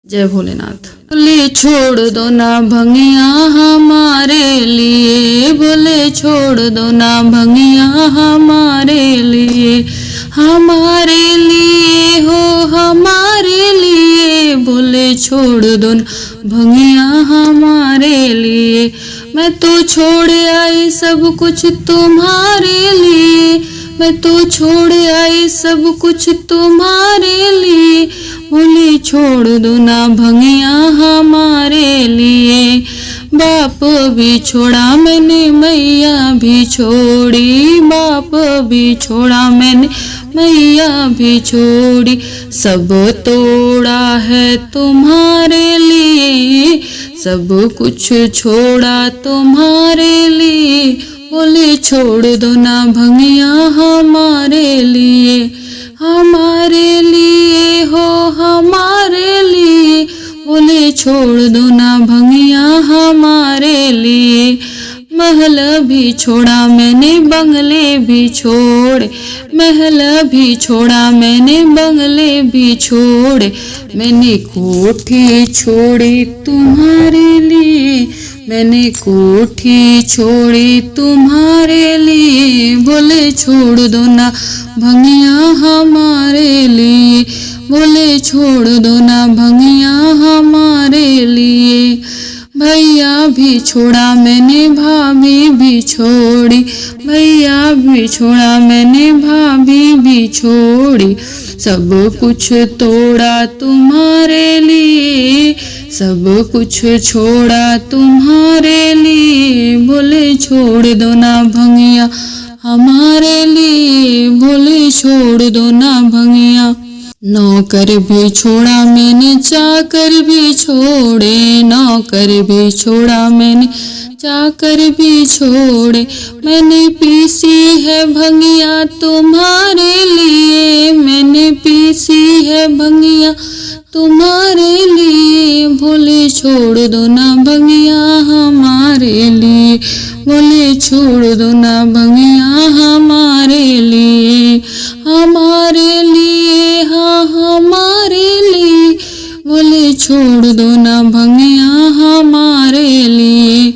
जय भोलेनाथ। बोले छोड़ दो ना भंगिया हमारे लिए, बोले छोड़ दो ना भंगिया हमारे लिए, हमारे लिए हो हमारे लिए, बोले छोड़ दो ना भंगिया हमारे लिए। मैं तो छोड़ आई सब कुछ तुम्हारे लिए, मैं तो छोड़ आई सब कुछ तुम्हारे लिए, बोले छोड़ दो ना भंगिया हमारे लिए। बाप भी छोड़ा मैंने मैया भी छोड़ी, बाप भी छोड़ा मैंने मैया भी छोड़ी, सब तोड़ा है तुम्हारे लिए, सब कुछ छोड़ा तुम्हारे लिए, बोले छोड़ दो ना भंगिया हमारे लिए, हमारे लिए हो हमारे लिए, बोले छोड़ दो ना भंगिया हमारे लिए। महल भी छोड़ा मैंने बंगले भी छोड़े, महल भी छोड़ा मैंने बंगले भी छोड़े, मैंने कोठी छोड़ी तुम्हारे लिए, मैंने कोठी छोड़ी तुम्हारे लिए, बोले छोड़ दो ना भंगिया हमारे लिए, बोले छोड़ दो ना भंगिया हमारे लिए। भैया भी छोड़ा मैंने भाभी भी छोड़ी, भैया भी छोड़ा मैंने भाभी भी छोड़ी, सब कुछ तोड़ा तुम्हारे लिए, सब कुछ छोड़ा तुम्हारे लिए, बोले छोड़ दो ना भंगिया हमारे लिए, बोले छोड़ दो ना भंगिया। नौकर भी छोड़ा मैंने चाकर भी छोड़े, नौकर भी छोड़ा मैंने चाकर भी छोड़े, मैंने पीसी है भंगिया तुम्हारे लिए, मैंने पीसी है भंगिया तुम्हारे लिए, बोले छोड़ दो ना भंगिया हमारे लिए, बोले छोड़ दो ना भंगिया हमारे लिए, हमारे लिए हाँ हमारे लिए, बोले छोड़ दो ना भंगिया हमारे लिए।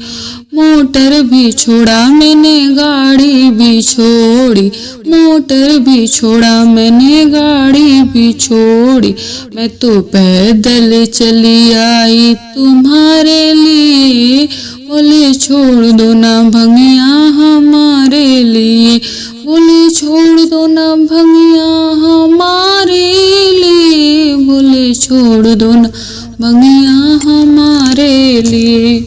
मोटर भी छोड़ा मैंने गाड़ी भी छोड़ी, मोटर भी छोड़ा मैंने गाड़ी भी छोड़ी, मैं तो पैदल चली आई तुम्हारे लिए, बोले छोड़ दो ना भंगिया हमारे लिए, बोले छोड़ दो ना भंगिया हमारे लिए, बोले छोड़ दो ना भंगिया हमारे लिए।